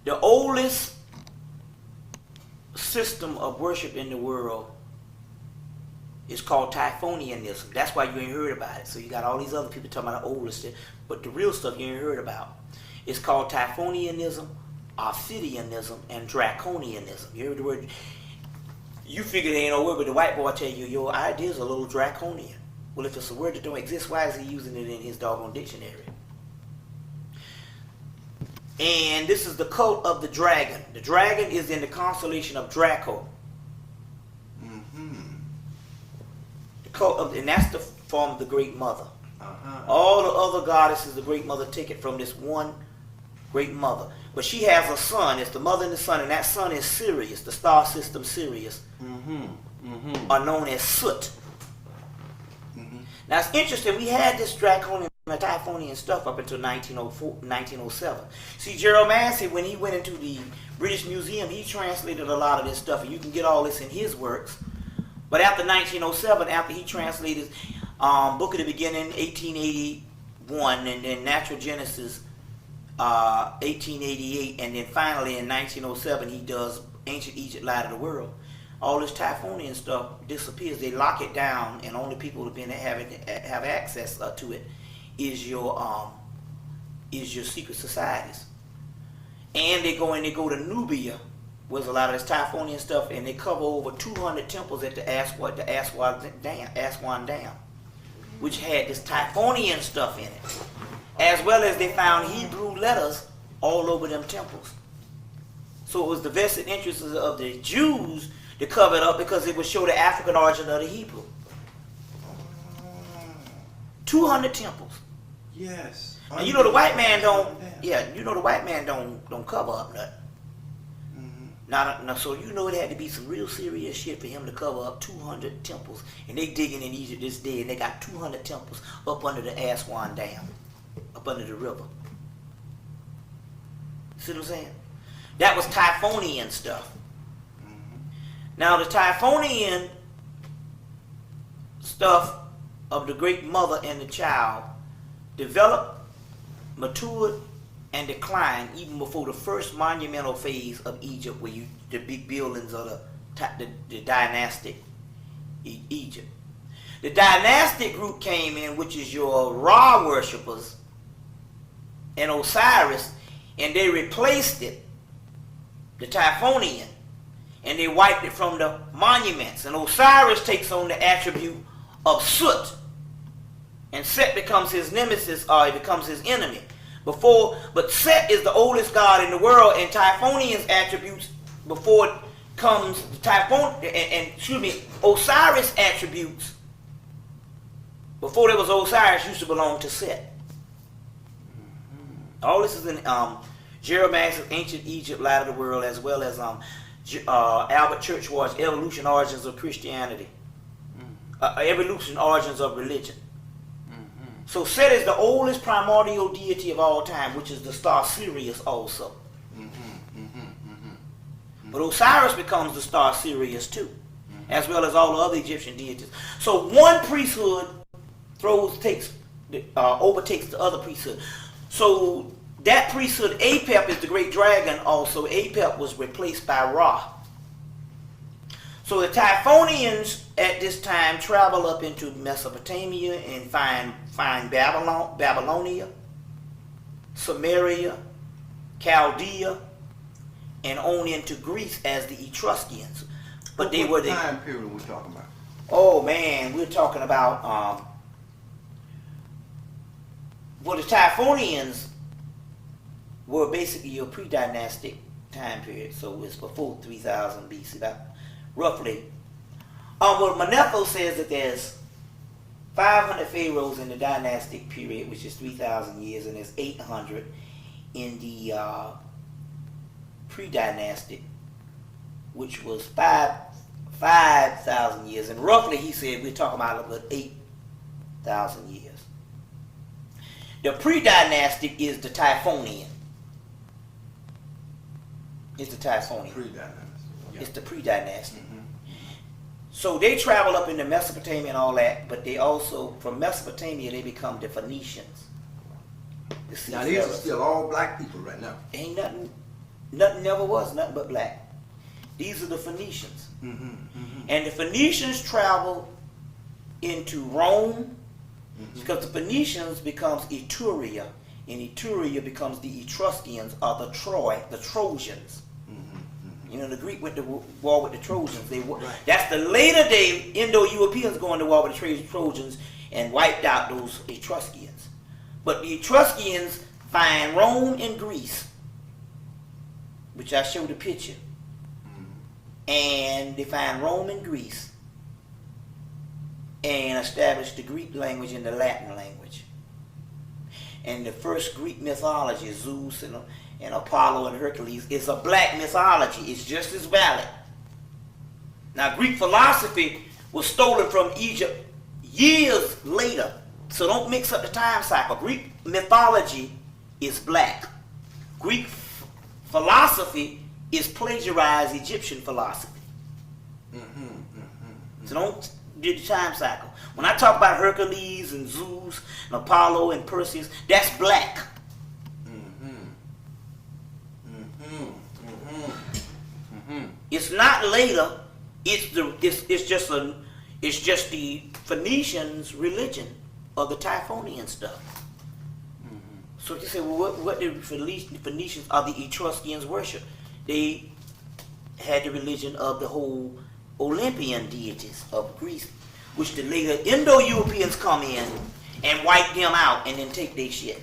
The oldest system of worship in the world is called Typhonianism. That's why you ain't heard about it. So you got all these other people talking about the oldest stuff, but the real stuff you ain't heard about. It's called Typhonianism, Ophidianism, and Draconianism. You heard the word? You figure there ain't no word, but the white boy tell you your ideas are a little draconian. Well, if it's a word that don't exist, why is he using it in his doggone dictionary? And this is the cult of the dragon. The dragon is in the constellation of Draco. The cult of, and that's the form of the Great Mother. All the other goddesses, the Great Mother, take it from this one Great Mother. But she has a son. It's the mother and the son, and that son is Sirius, the star system Sirius, are known as Soot. Now it's interesting, we had this draconian and Typhonian stuff up until 1907. See, Gerald Massey, when he went into the British Museum, he translated a lot of this stuff, and you can get all this in his works. But after 1907, after he translated Book of the Beginning, 1881, and then Natural Genesis, 1888, and then finally in 1907 he does Ancient Egypt, Light of the World. All this Typhonian stuff disappears. They lock it down, and only people who've been have access to it is your secret societies. And they go to Nubia, where's a lot of this Typhonian stuff, and they cover over 200 temples at the Aswan Dam, which had this Typhonian stuff in it, as well as they found Hebrew letters all over them temples. So it was the vested interests of the Jews to cover it up, because it would show the African origin of the Hebrew. 200 temples. Yes. And you know the white man don't. Yeah, you know the white man don't cover up nothing. Now, so you know it had to be some real serious shit for him to cover up 200 temples. And they digging in Egypt this day, and they got 200 temples up under the Aswan Dam, up under the river. See what I'm saying? That was Typhonian stuff. Now the Typhonian stuff of the Great Mother and the child developed, matured, and declined even before the first monumental phase of Egypt, where the big buildings of the dynastic Egypt. The dynastic group came in, which is your Ra worshippers and Osiris, and they replaced it, the Typhonian, and they wiped it from the monuments. And Osiris takes on the attribute of Soot, and Set becomes his nemesis, or he becomes his enemy. But Set is the oldest god in the world, and Typhonian's attributes before it comes Osiris attributes before there was Osiris used to belong to Set. All this is in Gerald Max's Ancient Egypt, Light of the World, as well as Albert Churchward's Evolution, Origins of Christianity, Evolution, Origins of Religion. So Set is the oldest primordial deity of all time, which is the star Sirius also. But Osiris becomes the star Sirius too, as well as all the other Egyptian deities. So one priesthood overtakes the other priesthood. So that priesthood, Apep, is the great dragon also. Apep was replaced by Ra. So the Typhonians at this time travel up into Mesopotamia and find Babylonia, Samaria, Chaldea, and on into Greece as the Etruscans. But they were the time period we're talking about. Oh man, we're talking about well, the Typhonians were basically your pre-dynastic time period, so it's before 3000 BC, about roughly. Well, Manetho says that there's 500 pharaohs in the dynastic period, which is 3,000 years, and there's 800 in the pre-dynastic, which was 5,000 years, and roughly he said we're talking about 8,000 years. The pre-dynastic is the Typhonian. It's the Typhonian. Pre-dynastic. Yeah. It's the pre-dynastic. So they travel up into Mesopotamia and all that, but they also, from Mesopotamia, they become the Phoenicians. Now these are still all black people right now. Ain't nothing. Nothing never was nothing but black. These are the Phoenicians. And the Phoenicians traveled into Rome because the Phoenicians becomes Etruria, and Etruria becomes the Etruscans or the Trojans. You know, the Greek went to war with the Trojans. That's the later day Indo-Europeans going to war with the Trojans and wiped out those Etruscans. But the Etruscans find Rome and Greece, which I showed a picture. And they find Rome and Greece and establish the Greek language and the Latin language. And the first Greek mythology, Zeus and Apollo and Hercules, is a black mythology. It's just as valid. Now, Greek philosophy was stolen from Egypt years later. So don't mix up the time cycle. Greek mythology is black. Greek philosophy is plagiarized Egyptian philosophy. So don't do the time cycle. When I talk about Hercules and Zeus and Apollo and Perseus, that's black. It's not later. It's just the Phoenicians' religion of the Typhonian stuff. So you say, well, what did the Phoenicians or the Etruscans worship? They had the religion of the whole Olympian deities of Greece, which the later Indo-Europeans come in and wipe them out and then take their shit.